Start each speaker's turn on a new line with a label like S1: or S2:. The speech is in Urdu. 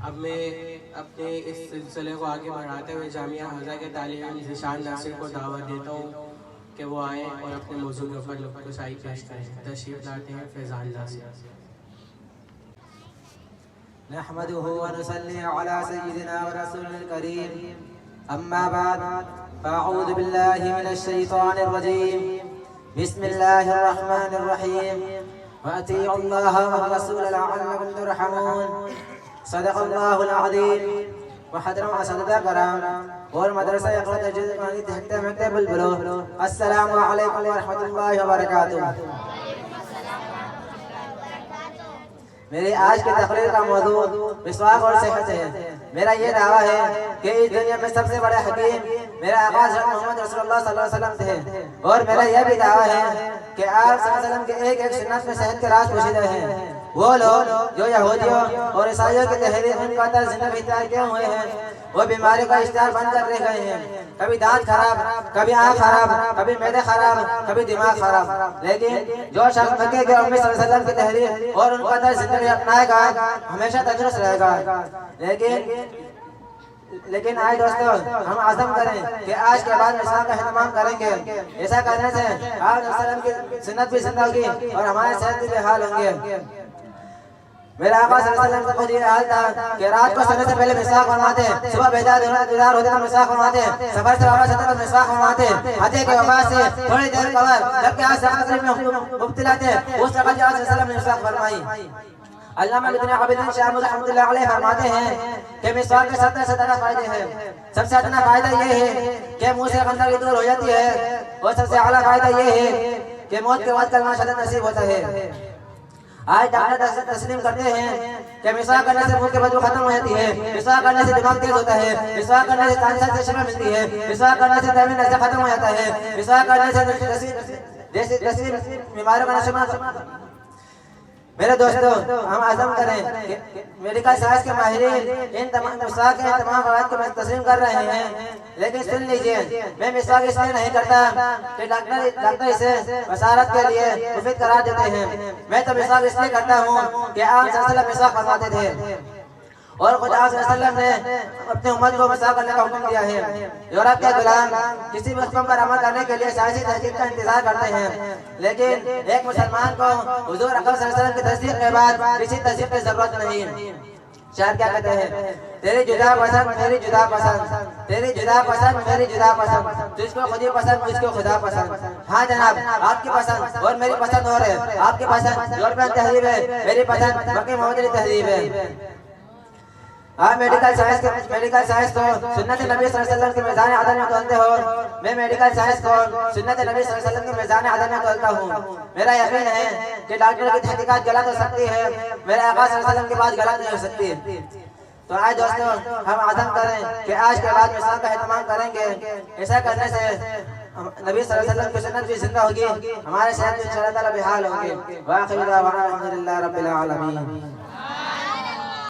S1: اب میں اپنے اس سلسلے کو آگے بڑھاتے ہوئے جامعہ حمزہ کے طالب علم ذیشان ناصر کو دعوت دیتا ہوں کہ وہ آئیں اور اپنے موضوع کے اوپر نقطۂ پیش کریں. تشریف لاتے ہیں فیضان ناصر.
S2: نحمده ونصلي على سيدنا ورسولنا الكريم. أما بعد فأعوذ بالله من الشيطان الرجيم. بسم الله الرحمن الرحيم. وأطيعوا الله والرسول لعلكم ترحمون. صدق الله العظيم. وحضرات اساتذہ کرام اور مدرسہ اقرا تجوید قرآنی تحت مکتب البلوغ، السلام علیکم ورحمۃ اللہ وبرکاتہ. میری آج کی تقریر کا موضوع مسواک اور صحت ہے. میرا یہ دعویٰ ہے کہ اس دنیا میں سب سے بڑے حکیم میرا آقا حضرت محمد رسول اللہ صلی اللہ علیہ وسلم تھے، اور میرا یہ بھی دعویٰ ہے کہ آپ صلی اللہ علیہ وسلم کے ایک ایک سنت میں صحت کے راز پوشیدہ ہیں. وہ لوگ جو یہودیوں اور عیسائیوں کی تحریر ان کا طرز زندگی اختیار کیے ہوئے ہیں، وہ بیماری کا اشتہار بند کر رہ گئے ہیں. کبھی دانت خراب، کبھی آنکھ خراب، کبھی معدے خراب، کبھی دماغ خراب. لیکن جو شخص مکے کے امت صلی اللہ علیہ وسلم کی تحریر اور ان کا طرز زندگی اپنائے گا ہمیشہ تندرست رہے گا. لیکن آج دوستو ہم عزم کریں کہ آج کے بعد مسواک کا اہتمام کریں گے. ایسا کرنے سے آپ صلی اللہ علیہ وسلم کی سنت بھی زندہ ہوگی اور ہمارے صحت بھی بحال ہوں گے. میرا آقا صلی اللہ علیہ وسلم کا خود یہ حال تھا کہ رات کو سونے سے پہلے مسواک فرماتے، صبح بیدار ہوتے تو مسواک فرماتے، سفر سے واپس آتے تو مسواک فرماتے، ہاتھے کے وبا سے تھوڑی دیر قبل جبکہ آج سفر میں مبتلا تھے اس وقت صلی اللہ علیہ وسلم نے مسواک فرمائی. علامہ ابن عابدین شاہ رحمۃ اللہ علیہ فرماتے ہیں کہ مسواک کے 17 فائدے ہیں. سب سے ادنا فائدہ یہ ہے کہ منہ سے گندگی دور ہو جاتی ہے، اور سب سے اعلیٰ فائدہ یہ ہے کہ موت کے بعد کلمہ شہادت نصیب ہوتا ہے. آج ڈاکٹر تسلیم کرتے ہیں کہ مسواک کرنے سے منہ کی بدبو ختم ہو جاتی ہے، مسواک کرنے سے دماغ تیز ہوتا ہے، مسواک کرنے سے کینسر سے شفا ملتی ہے، مسواک کرنے سے دم نظر ختم ہو جاتا ہے، مسواک کرنے سے جیسی بیماریوں کا نشہ. میرے دوستو ہم عزم کریں کہ میڈیکل سائنس کے ماہرین ان تمام مسواک کے تمام فوائد کو تسلیم کر رہے ہیں. لیکن سن لیجئے، میں مسواک اس لیے نہیں کرتا کہ ڈاکٹر اسے بصارت کے لیے مفید قرار دیتے ہیں. میں تو مسواک اس لیے کرتا ہوں کہ آپ صلی اللہ علیہ وسلم مسواک فرماتے تھے، اور خود آپ صلی اللہ علیہ وسلم نے اپنی امت کو مسواک کرنے کا حکم دیا ہے. یورپ کے غلام کسی بھی حکم پر عمل کرنے کے لیے سائنسی تحقیق کا انتظار کرتے ہیں، لیکن ایک مسلمان کو حضور اکرم صلی اللہ علیہ وسلم کی تصدیق کے بعد کسی تصدیق کی ضرورت نہیں. شاعر کیا کہتے ہیں؟ تیری جدا پسند میری جدا پسند، تیری جدا پسند میری جدا پسند، تجھ کو خود ہی پسند مجھ کو خدا پسند. ہاں جناب، آپ کی پسند اور میری پسند اور ہے. آپ کی پسند یورپین تہذیب ہے، میری پسند مکی محمدی تہذیب ہے. آپ میڈیکل سائنس کو سنت نبی صلی اللہ علیہ وسلم کے میزان عدل میں تولتے ہو، میں میڈیکل سائنس کو سنت نبی صلی اللہ علیہ وسلم کے میزان عدل میں تولتا ہوں. میرا یقین ہے کہ ڈاکٹر کی تحقیقات غلط ہو سکتی ہے، میرے آقا صلی اللہ علیہ وسلم کی بات غلط نہیں ہو سکتی. تو آج دوستوں ہم عزم کریں کہ آج کے بعد مسواک کا اہتمام کریں گے. ایسا کرنے سے نبی صلی اللہ علیہ وسلم کی سنت بھی زندہ ہوگی، ہمارے صحت بھی انشاءاللہ تعالی بحال ہوں گے. واخر دعوانا الحمدللہ رب العالمین.